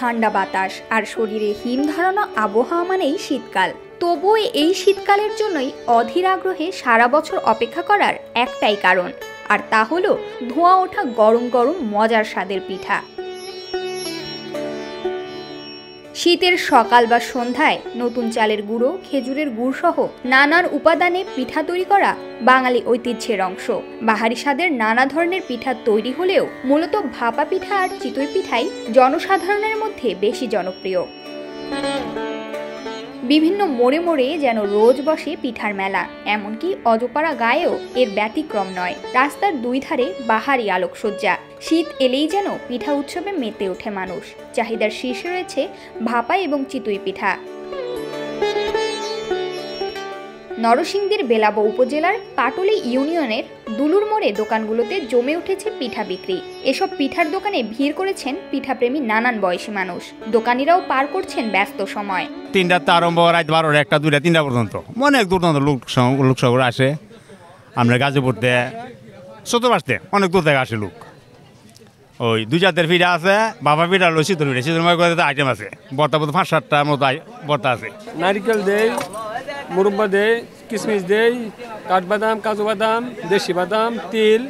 ঠান্ডা বাতাস আর শরীরে হিম ধরানো আবহাওয়া মানেই শীতকাল। তবুও এই শীতকালের জন্যই অধীর আগ্রহে সারা বছর অপেক্ষা করার একটাই কারণ, আর তা হলো ধোঁয়া ওঠা গরম গরম মজার স্বাদের পিঠা। শীতের সকাল বা সন্ধ্যায় নতুন চালের গুঁড়ো, খেজুরের গুড় সহ নানান উপাদানে পিঠা তৈরি করা বাঙালি ঐতিহ্যের অংশ। বাহারি স্বাদের নানা ধরনের পিঠা তৈরি হলেও মূলত ভাপা পিঠা আর চিতই পিঠাই জনসাধারণের মধ্যে বেশি জনপ্রিয়। বিভিন্ন মোড়ে মোড়ে যেন রোজ বসে পিঠার মেলা, এমনকি অজপাড়া গায়েও এর ব্যতিক্রম নয়। রাস্তার দুই ধারে বাহারি আলোকসজ্জা, শীত এলেই যেন পিঠা উৎসবে মেতে ওঠে মানুষ। চাহিদার শীর্ষে রয়েছে ভাপা এবং চিতই পিঠা। নরসিংদীর বেলাব উপজেলার পাটুলি ইউনিয়নের দুলুর মোড়ে দোকানগুলোতে জমে উঠেছে পিঠা বিক্রি। এসব পিঠার দোকানে ভিড় করেছেন পিঠাপ্রেমী নানান বয়সী মানুষ। দোকানিরাও পার করছেন ব্যস্ত সময়। 3টা আরম্ভ, রাত 12, 1টা, 2টা, 3টা পর্যন্ত অনেক দূর দূরান্ত লোকসভা আসে। আমরা গাজীপুরতে চতুর্পাশতে অনেক দূর থেকে আসে লোক। ওই 2 জাতের পিঠা আছে, বাবা পিঠা হলো শীতল পিঠা। শীতল আইটেম আছে, বর্তা 5-7টার মতো বর্তা আছে। নারিকেল দেয়, মুরব্বা দেয়, কিশমিশ দেয়, কাঠবাদাম, কাজু বাদাম, দেশি বাদাম, তিল,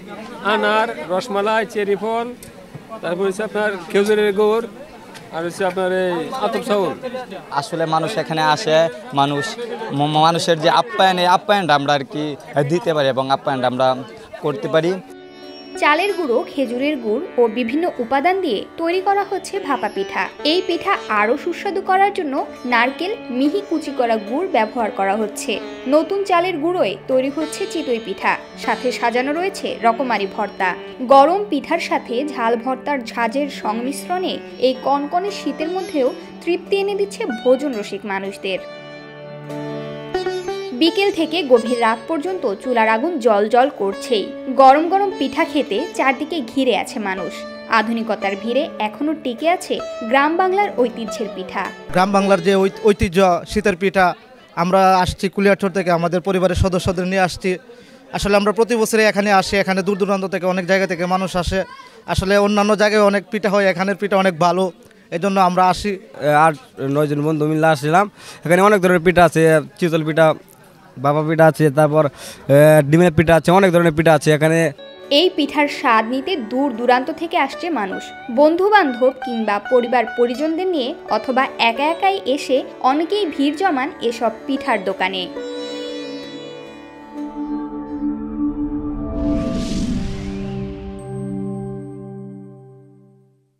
আনার, রসমালাই, চেরি ফল, তারপর হচ্ছে আপনার খেজুরের গুড়, আর হচ্ছে আপনার এই আতপ চাউল। আসলে মানুষ এখানে আসে, মানুষের যে আপ্যায়নটা আমরা আর কি দিতে পারি এবং আপ্যায়নটা আমরা করতে পারি। চালের গুঁড়ো, খেজুরের গুড় ও বিভিন্ন উপাদান দিয়ে তৈরি করা হচ্ছে ভাপা পিঠা। এই পিঠা আরও সুস্বাদু করার জন্য নারকেল, মিহি কুচি করা গুড় ব্যবহার করা হচ্ছে। নতুন চালের গুঁড়োয় তৈরি হচ্ছে চিতই পিঠা, সাথে সাজানো রয়েছে রকমারি ভর্তা। গরম পিঠার সাথে ঝাল ভর্তার ঝাঁঝের সংমিশ্রণে এই কনকনে শীতের মধ্যেও তৃপ্তি এনে দিচ্ছে ভোজন রসিক মানুষদের। বিকেল থেকে গভীর রাত পর্যন্ত চুলার আগুন জ্বল করছেই। গরম গরম পিঠা খেতে চারদিকে ঘিরে আছে মানুষ। আধুনিকতার ভিড়ে এখনো টিকে আছে গ্রাম বাংলার ঐতিহ্যের পিঠা। গ্রাম বাংলার যে ঐতিহ্য শীতের পিঠা, আমরা আসছি কুলিয়ারচর থেকে, আমাদের পরিবারের সদস্যদের নিয়ে আসছি। আসলে আমরা প্রতি বছরে এখানে আসি, এখানে দূর দূরান্ত থেকে অনেক জায়গা থেকে মানুষ আসে। আসলে অন্যান্য জায়গায় অনেক পিঠা হয়, এখানের পিঠা অনেক ভালো, এই জন্য আমরা আসি। 8-9 জন বন্ধু মিলে আসছিলাম। এখানে অনেক ধরনের পিঠা আছে, চিতল পিঠা, বাবা পিঠা আছে, তারপর ডিমের পিঠা আছে, অনেক ধরনের পিঠা আছে এখানে। এই পিঠার স্বাদ নিতে দূর দূরান্ত থেকে আসছে মানুষ। বন্ধু বান্ধব কিংবা পরিবার পরিজনদের নিয়ে অথবা একা একাই এসে অনেকেই ভিড় জমান এসব পিঠার দোকানে।